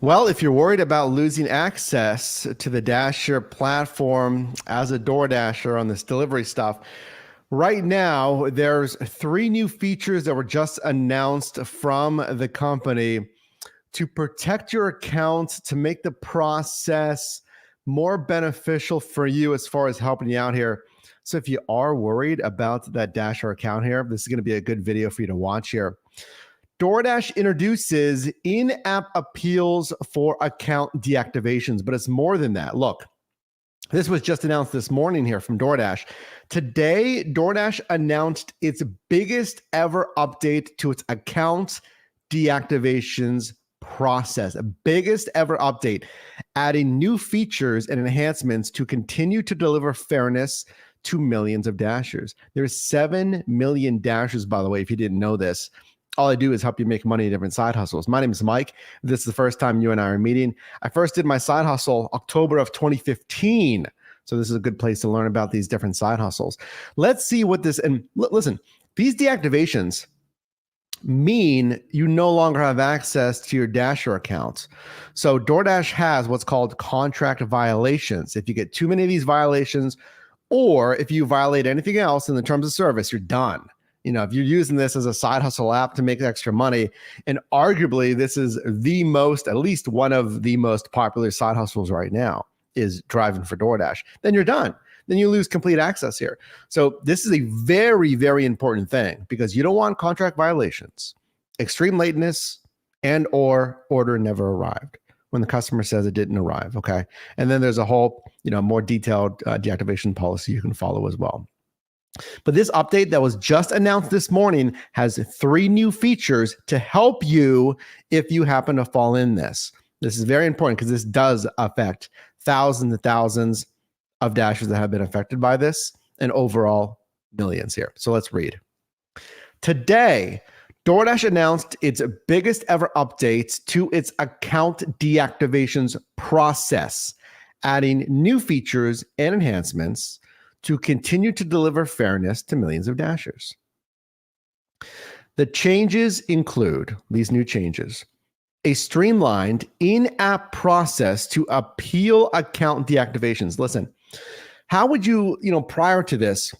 Well, if you're worried about losing access to the Dasher platform as a DoorDasher on this delivery stuff, right now there's 3 new features that were just announced from the company to protect your account, to make the process more beneficial for you as far as helping you out here. So if you are worried about that Dasher account here, this is going to be a good video for you to watch here. DoorDash introduces in-app appeals for account deactivations, but it's more than that. Look, this was just announced this morning here from DoorDash. Today, DoorDash announced its biggest ever update to its account deactivations process, a biggest ever update, adding new features and enhancements to continue to deliver fairness to millions of Dashers. There's 7 million Dashers, by the way, if you didn't know this. All I do is help you make money in different side hustles. My name is Mike. If this is the first time you and I are meeting, I first did my side hustle October of 2015. So this is a good place to learn about these different side hustles. Let's see what this, and listen, these deactivations mean you no longer have access to your Dasher accounts. So DoorDash has what's called contract violations. If you get too many of these violations, or if you violate anything else in the terms of service, you're done. You know, if you're using this as a side hustle app to make extra money, and arguably this is the most, at least one of the most popular side hustles right now is driving for DoorDash, then you're done. Then you lose complete access here. So this is a very, very important thing because you don't want contract violations, extreme lateness, and or order never arrived when the customer says it didn't arrive, okay? And then there's a whole, more detailed deactivation policy you can follow as well. But this update that was just announced this morning has 3 new features to help you if you happen to fall in this. This is very important because this does affect thousands and thousands of Dashers that have been affected by this and overall millions here. So let's read. Today, DoorDash announced its biggest ever updates to its account deactivations process, adding new features and enhancements to continue to deliver fairness to millions of Dashers. The changes include, these new changes, a streamlined in-app process to appeal account deactivations. Listen, how would you, prior to this,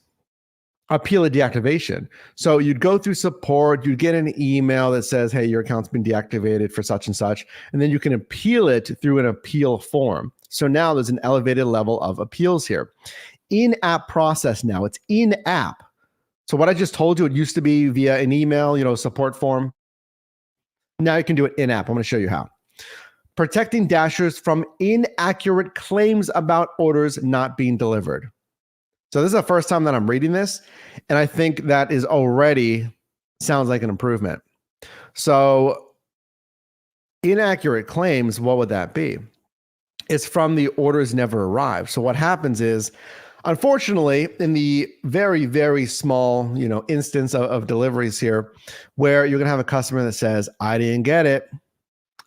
appeal a deactivation? So you'd go through support, you'd get an email that says, hey, your account's been deactivated for such and such, and then you can appeal it through an appeal form. So now there's an elevated level of appeals here. In-app process now, it's in-app. So what I just told you, it used to be via an email, support form. Now you can do it in-app. I'm going to show you how. Protecting Dashers from inaccurate claims about orders not being delivered. So this is the first time that I'm reading this, and I think that is already sounds like an improvement. So inaccurate claims, what would that be? It's from the orders never arrived. So what happens is, unfortunately, in the very, very small, instance of deliveries here, where you're going to have a customer that says, I didn't get it.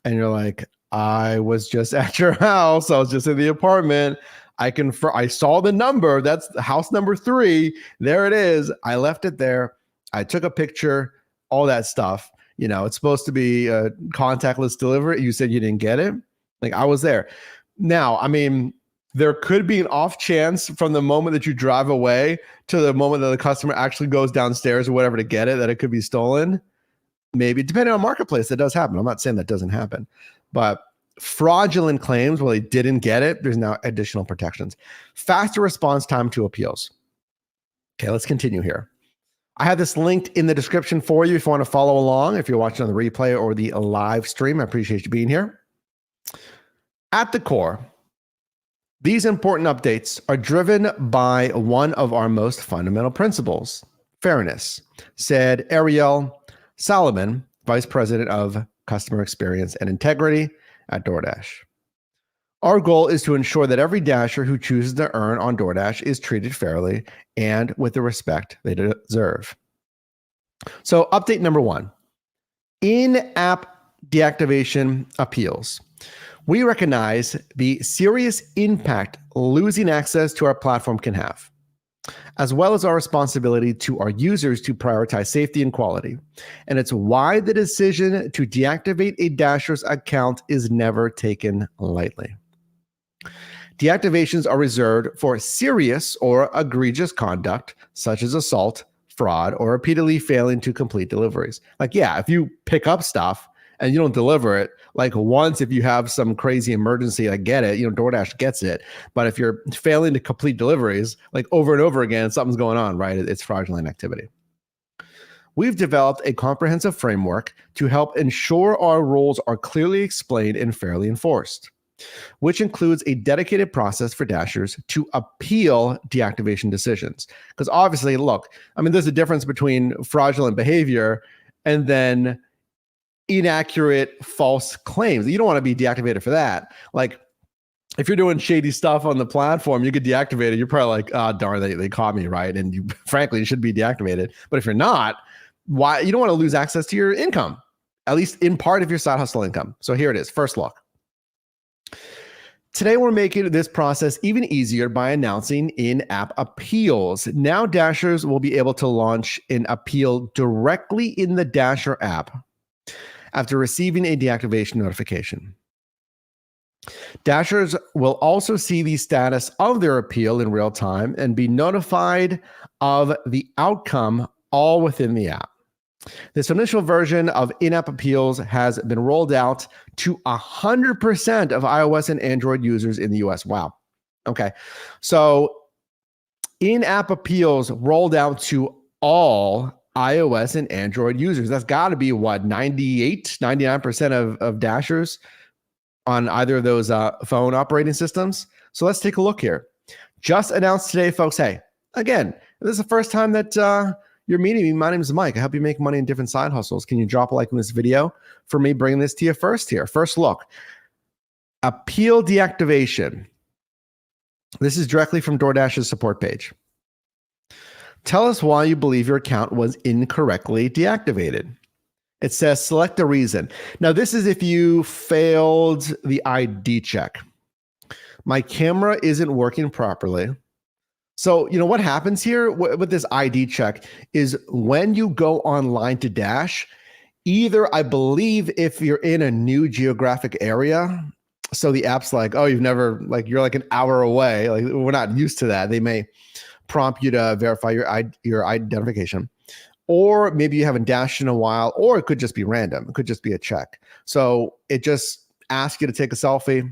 And you're like, I was just at your house. I was just in the apartment. I saw the number. That's house number 3. There it is. I left it there. I took a picture, all that stuff. It's supposed to be a contactless delivery. You said you didn't get it. Like, I was there. Now, there could be an off chance from the moment that you drive away to the moment that the customer actually goes downstairs or whatever to get it, that it could be stolen. Maybe, depending on marketplace, that does happen. I'm not saying that doesn't happen, but fraudulent claims, well, they didn't get it, there's now additional protections. Faster response time to appeals. Okay, let's continue here. I have this linked in the description for you if you want to follow along, if you're watching on the replay or the live stream. I appreciate you being here. At the core, these important updates are driven by one of our most fundamental principles, fairness, said Ariel Solomon, Vice President of Customer Experience and Integrity at DoorDash. Our goal is to ensure that every Dasher who chooses to earn on DoorDash is treated fairly and with the respect they deserve. So update number 1, in-app deactivation appeals. We recognize the serious impact losing access to our platform can have. as well as our responsibility to our users to prioritize safety and quality. And it's why the decision to deactivate a Dasher's account is never taken lightly. Deactivations are reserved for serious or egregious conduct, such as assault, fraud, or repeatedly failing to complete deliveries. Like, yeah, if you pick up stuff and you don't deliver it, like once, if you have some crazy emergency, I get it, DoorDash gets it. But if you're failing to complete deliveries, like over and over again, something's going on, right? It's fraudulent activity. We've developed a comprehensive framework to help ensure our rules are clearly explained and fairly enforced, which includes a dedicated process for Dashers to appeal deactivation decisions. Because obviously, look, there's a difference between fraudulent behavior and then inaccurate, false claims. You don't want to be deactivated for that. Like, if you're doing shady stuff on the platform, you get deactivated. You're probably like, oh, darn, they caught me, right? And you, frankly, you should be deactivated. But if you're not, why? You don't want to lose access to your income, at least in part of your side hustle income. So here it is. First look. Today, we're making this process even easier by announcing in-app appeals. Now, Dashers will be able to launch an appeal directly in the Dasher app after receiving a deactivation notification. Dashers will also see the status of their appeal in real time and be notified of the outcome all within the app. This initial version of in-app appeals has been rolled out to 100% of iOS and Android users in the US. Wow. Okay. So in-app appeals rolled out to all iOS and Android users. That's got to be what, 99% of Dashers on either of those phone operating systems. So let's take a look here. Just announced today, folks. Hey, again, this is the first time that you're meeting me. My name is Mike. I help you make money in different side hustles. Can you drop a like on this video for me bringing this to you first here? First look, appeal deactivation. This is directly from DoorDash's support page. Tell us why you believe your account was incorrectly deactivated. It says select a reason. Now, this is if you failed the ID check. My camera isn't working properly. So, what happens here with this ID check is when you go online to Dash, either, I believe, if you're in a new geographic area, so the app's like, oh, you're like an hour away. Like, we're not used to that. They may prompt you to verify your identification. Or maybe you haven't dashed in a while, or it could just be random. It could just be a check. So it just asks you to take a selfie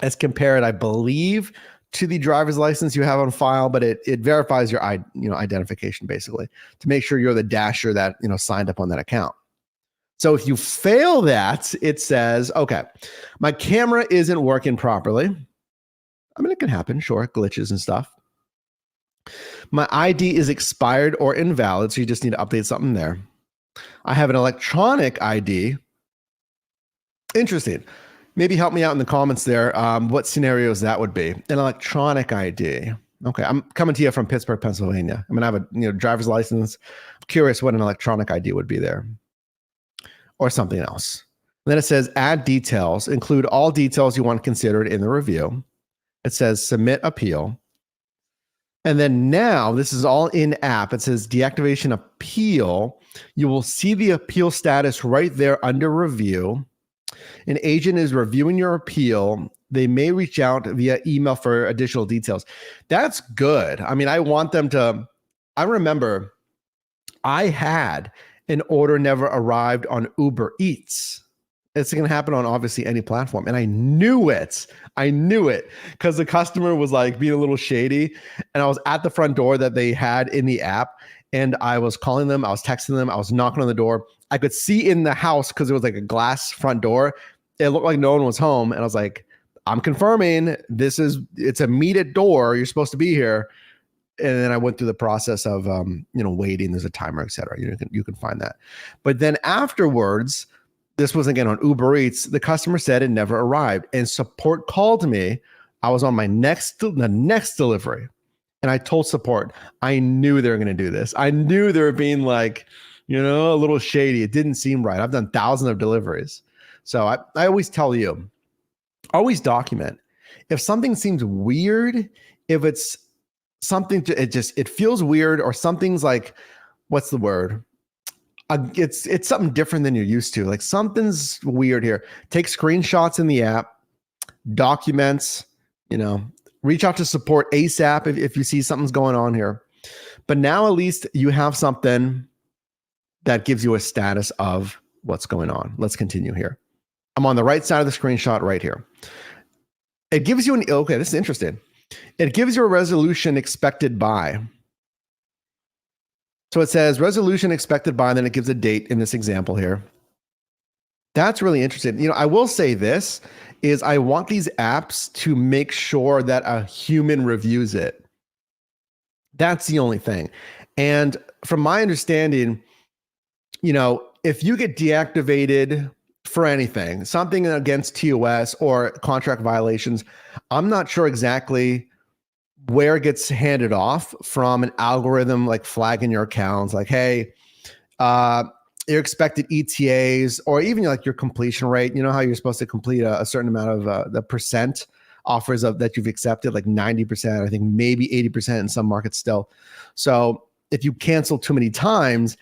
as compared, I believe, to the driver's license you have on file, but it verifies your identification basically to make sure you're the Dasher that signed up on that account. So if you fail that, it says, okay, my camera isn't working properly. It can happen, sure, glitches and stuff. My ID is expired or invalid, so you just need to update something there. I have an electronic ID. Interesting. Maybe help me out in the comments there. What scenarios that would be? An electronic ID. Okay, I'm coming to you from Pittsburgh, Pennsylvania. I have a driver's license. I'm curious what an electronic ID would be there, or something else. And then it says add details. Include all details you want considered in the review. It says submit appeal. And then now, this is all in app. It says deactivation appeal. You will see the appeal status right there under review. An agent is reviewing your appeal. They may reach out via email for additional details. That's good. I want them to. I remember I had an order never arrived on Uber Eats. It's going to happen on obviously any platform. And I knew it because the customer was like being a little shady. And I was at the front door that they had in the app. And I was calling them. I was texting them. I was knocking on the door. I could see in the house because it was like a glass front door. It looked like no one was home. And I was like, I'm confirming it's a meet at door. You're supposed to be here. And then I went through the process of, waiting. There's a timer, et cetera. You can find that. But then afterwards, this was again on Uber Eats. The customer said it never arrived, and support called me. I was on the next delivery, and I told support, I knew they were going to do this. I knew they were being like, a little shady. It didn't seem right. I've done thousands of deliveries. So I always tell you, always document. If something seems weird, if it's it feels weird, or something's like, what's the word? It's something different than you're used to. Like something's weird here. Take screenshots in the app, documents, reach out to support ASAP if you see something's going on here. But now at least you have something that gives you a status of what's going on. Let's continue here. I'm on the right side of the screenshot right here. It gives you okay, this is interesting. It gives you a resolution expected by. So it says resolution expected by, and then it gives a date in this example here. That's really interesting. I will say this is I want these apps to make sure that a human reviews it. That's the only thing. And from my understanding, if you get deactivated for anything, something against TOS or contract violations, I'm not sure exactly where it gets handed off from an algorithm like flagging your accounts, like, hey, your expected ETAs, or even like your completion rate. You know how you're supposed to complete a certain amount of the percent offers that you've accepted, like 90%, I think maybe 80% in some markets still. So if you cancel too many times,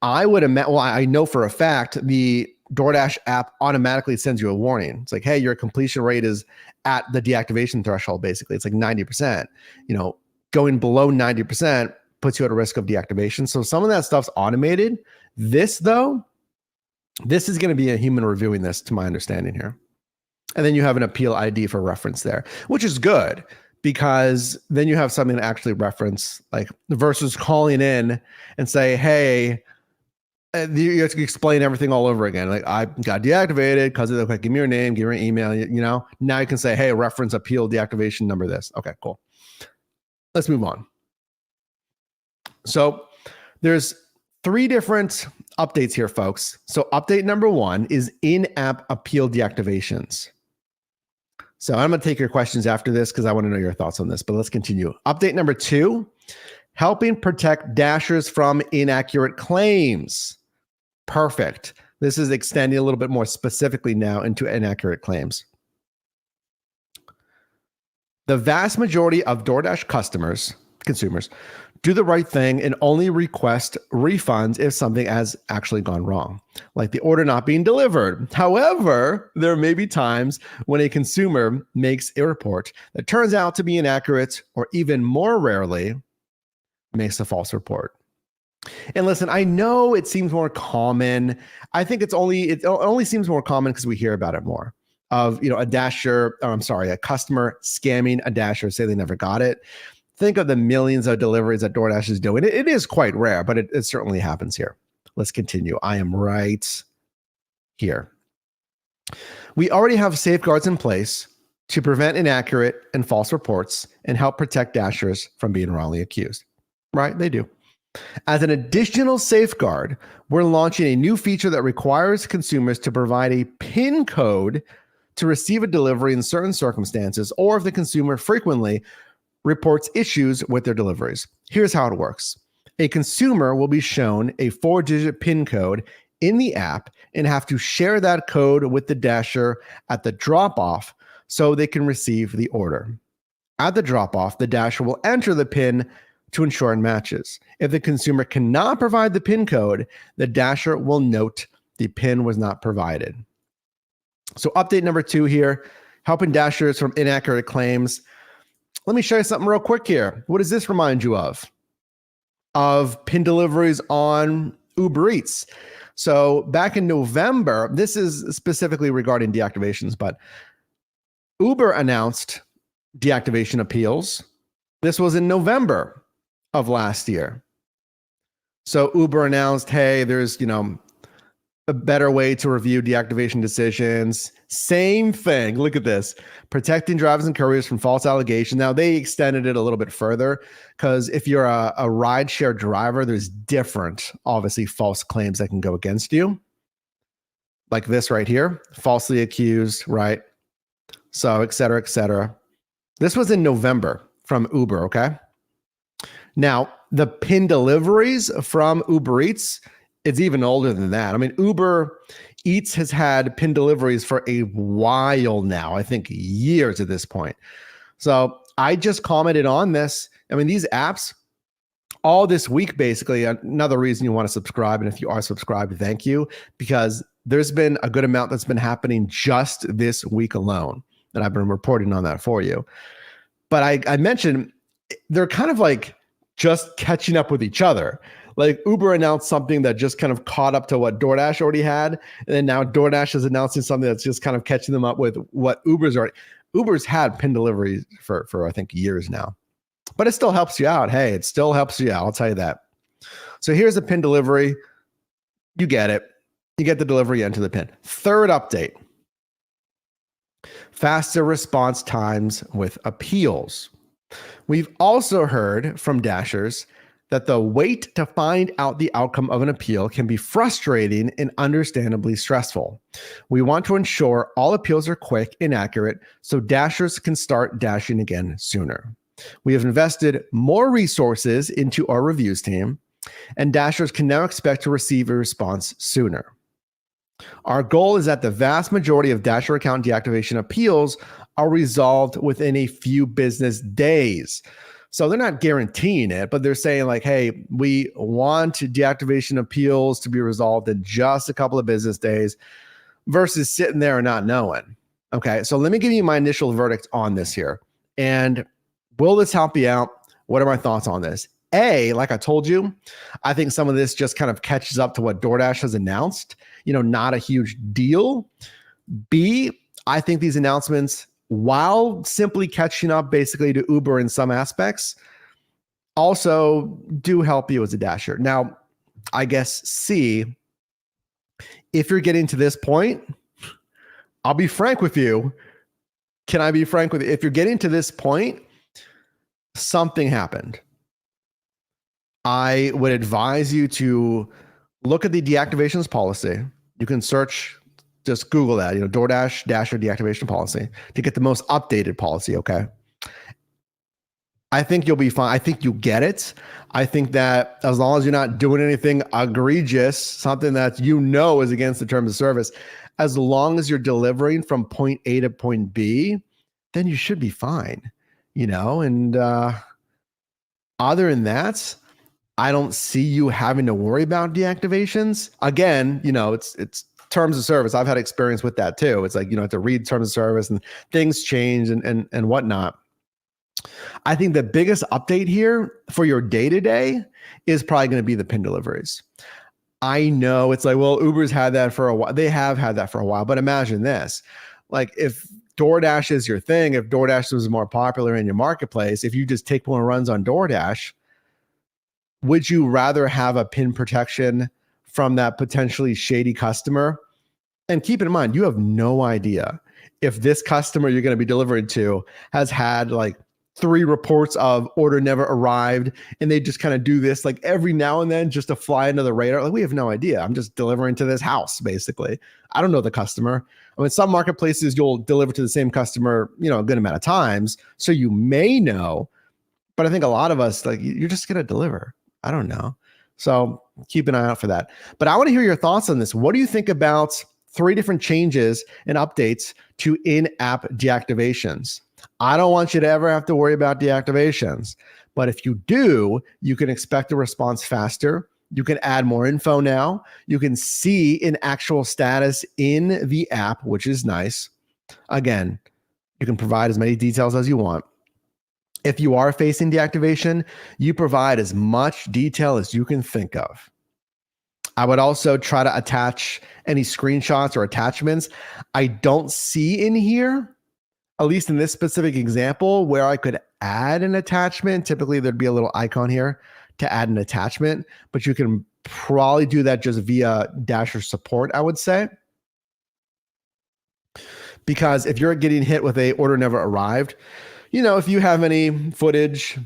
I know for a fact the DoorDash app automatically sends you a warning. It's like, hey, your completion rate is at the deactivation threshold, basically. It's like 90%. Going below 90% puts you at a risk of deactivation. So some of that stuff's automated. This is going to be a human reviewing this, to my understanding here. And then you have an appeal ID for reference there, which is good, because then you have something to actually reference, like versus calling in and say, hey, you have to explain everything all over again. Like, I got deactivated because of like, give me your name, give me your email, Now you can say, hey, reference appeal deactivation number this. Okay, cool. Let's move on. So there's 3 different updates here, folks. So update number 1 is in-app appeal deactivations. So I'm going to take your questions after this because I want to know your thoughts on this, but let's continue. Update number 2, helping protect Dashers from inaccurate claims. Perfect. This is extending a little bit more specifically now into inaccurate claims. The vast majority of DoorDash consumers, do the right thing and only request refunds if something has actually gone wrong, like the order not being delivered. However, there may be times when a consumer makes a report that turns out to be inaccurate, or even more rarely, makes a false report. And listen, I know it seems more common. I think it only seems more common because we hear about it more. Of a Dasher, a customer scamming a Dasher, say they never got it. Think of the millions of deliveries that DoorDash is doing. It is quite rare, but it certainly happens here. Let's continue. I am right here. We already have safeguards in place to prevent inaccurate and false reports and help protect Dashers from being wrongly accused. Right? They do. As an additional safeguard, we're launching a new feature that requires consumers to provide a PIN code to receive a delivery in certain circumstances, or if the consumer frequently reports issues with their deliveries. Here's how it works. A consumer will be shown a 4-digit PIN code in the app and have to share that code with the Dasher at the drop-off so they can receive the order. At the drop-off, the Dasher will enter the PIN to ensure it matches. If the consumer cannot provide the PIN code, the Dasher will note the PIN was not provided. So update number 2 here, helping Dashers from inaccurate claims. Let me show you something real quick here. What does this remind you of? Of PIN deliveries on Uber Eats. So back in November, this is specifically regarding deactivations, but Uber announced deactivation appeals. This was in November of last year. So Uber announced, hey, there's, a better way to review deactivation decisions. Same thing. Look at this. Protecting drivers and couriers from false allegations. Now, they extended it a little bit further because if you're a rideshare driver, there's different, obviously, false claims that can go against you. Like this right here, falsely accused, right? So, et cetera, et cetera. This was in November from Uber, okay? Now, the PIN deliveries from Uber Eats, it's even older than that. I mean, Uber Eats has had PIN deliveries for a while now, I think years at this point. So I just commented on this. I mean, these apps all this week, basically, another reason you want to subscribe. And if you are subscribed, thank you, because there's been a good amount that's been happening just this week alone. And I've been reporting on that for you. But I mentioned they're kind of like just catching up with each other. Like Uber announced something that just kind of caught up to what DoorDash already had. And then now DoorDash is announcing something that's just kind of catching them up with what Uber's had pin delivery for I think years now. But it still helps you out. Hey, it still helps you out. I'll tell you that. So here's a pin delivery. You get it. You get the delivery into the pin. Third update. Faster response times with appeals. We've also heard from Dashers that the wait to find out the outcome of an appeal can be frustrating and understandably stressful. We want to ensure all appeals are quick and accurate so Dashers can start dashing again sooner. We have invested more resources into our reviews team, and Dashers can now expect to receive a response sooner. Our goal is that the vast majority of Dasher account deactivation appeals are resolved within a few business days. So they're not guaranteeing it, but they're saying like, hey, we want deactivation appeals to be resolved in just a couple of business days versus sitting there and not knowing. Okay, so let me give you my initial verdict on this here. And will this help you out? What are my thoughts on this? A, like I told you, I think some of this just kind of catches up to what DoorDash has announced. Not a huge deal. B, I think these announcements, while simply catching up basically to Uber in some aspects, also do help you as a Dasher. Now, I guess C, if you're getting to this point, I'll be frank with you. Can I be frank with you? If you're getting to this point, something happened. I would advise you to look at the deactivations policy. You can search, just Google that, DoorDash Dasher deactivation policy to get the most updated policy, okay? I think you'll be fine. I think you get it. I think that as long as you're not doing anything egregious, something that is against the terms of service, as long as you're delivering from point A to point B, then you should be fine, and other than that, I don't see you having to worry about deactivations. Again, it's terms of service. I've had experience with that too. It's like, have to read terms of service and things change and whatnot. I think the biggest update here for your day-to-day is probably going to be the pin deliveries. I know it's like, well, Uber's had that for a while. They have had that for a while, but imagine this. Like if DoorDash is your thing, if DoorDash was more popular in your marketplace, if you just take more runs on DoorDash, would you rather have a pin protection from that potentially shady customer? And keep in mind, you have no idea if this customer you're going to be delivering to has had like 3 reports of order never arrived, and they just kind of do this like every now and then just to fly under the radar. Like we have no idea. I'm just delivering to this house, basically. I don't know the customer. I mean, some marketplaces you'll deliver to the same customer, a good amount of times, so you may know. But I think a lot of us, like, you're just going to deliver. I don't know. So keep an eye out for that. But I want to hear your thoughts on this. What do you think about 3 different changes and updates to in-app deactivations? I don't want you to ever have to worry about deactivations. But if you do, you can expect a response faster. You can add more info now. You can see an actual status in the app, which is nice. Again, you can provide as many details as you want. If you are facing deactivation, you provide as much detail as you can think of. I would also try to attach any screenshots or attachments. I don't see in here, at least in this specific example, where I could add an attachment. Typically, there'd be a little icon here to add an attachment, but you can probably do that just via Dasher support, I would say. Because if you're getting hit with a order never arrived, if you have any footage,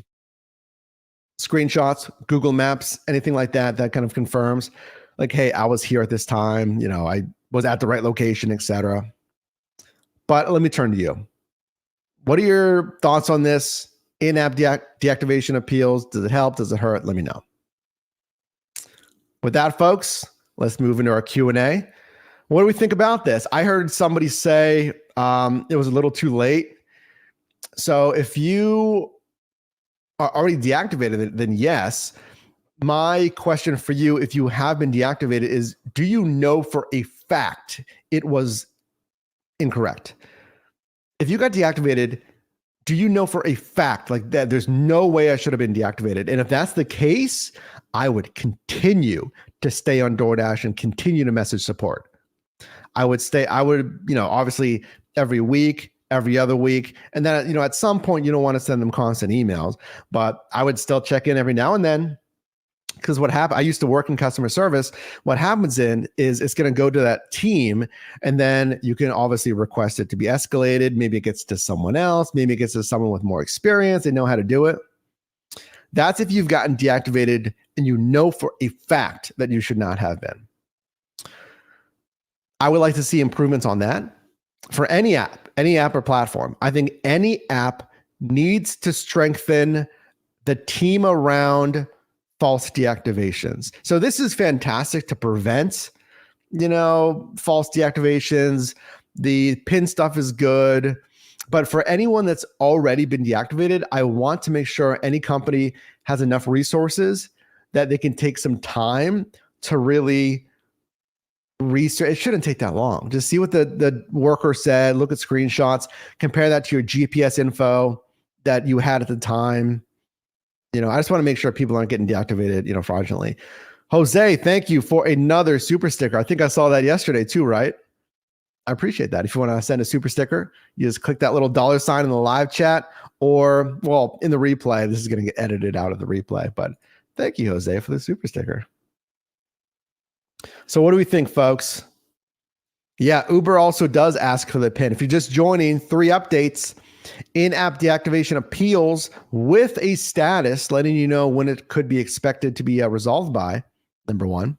screenshots, Google Maps, anything like that, that kind of confirms like, hey, I was here at this time, I was at the right location, etc. But let me turn to you. What are your thoughts on this in-app deactivation appeals? Does it help? Does it hurt? Let me know. With that, folks, let's move into our Q&A. What do we think about this? I heard somebody say it was a little too late. So if you are already deactivated, then yes. My question for you, if you have been deactivated, is do you know for a fact it was incorrect? If you got deactivated, do you know for a fact like that there's no way I should have been deactivated? And if that's the case, I would continue to stay on DoorDash and continue to message support. I would, obviously every week, every other week. And then, at some point you don't want to send them constant emails, but I would still check in every now and then. Because what happened, I used to work in customer service. What happens is it's going to go to that team, and then you can obviously request it to be escalated. Maybe it gets to someone else. Maybe it gets to someone with more experience. They know how to do it. That's if you've gotten deactivated and you know for a fact that you should not have been. I would like to see improvements on that for any app or platform. I think any app needs to strengthen the team around false deactivations. So this is fantastic to prevent, false deactivations. The pin stuff is good, but for anyone that's already been deactivated, I want to make sure any company has enough resources that they can take some time to really research. It shouldn't take that long. Just see what the worker said, look at screenshots, compare that to your GPS info that you had at the time. I just want to make sure people aren't getting deactivated, fraudulently. Jose, thank you for another super sticker. I think I saw that yesterday too, right? I appreciate that. If you want to send a super sticker, you just click that little $ in the live chat, or, well, in the replay. This is going to get edited out of the replay, but thank you, Jose, for the super sticker. So what do we think, folks? Yeah, Uber also does ask for the PIN. If you're just joining, 3 updates. In-app deactivation appeals with a status letting you know when it could be expected to be resolved by, number 1.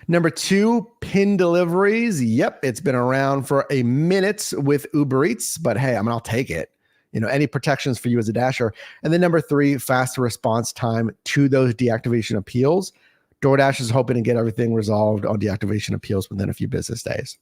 Number 2, PIN deliveries. Yep, it's been around for a minute with Uber Eats, but hey, I'll take it. Any protections for you as a Dasher. And then number 3, faster response time to those deactivation appeals. DoorDash is hoping to get everything resolved on deactivation appeals within a few business days.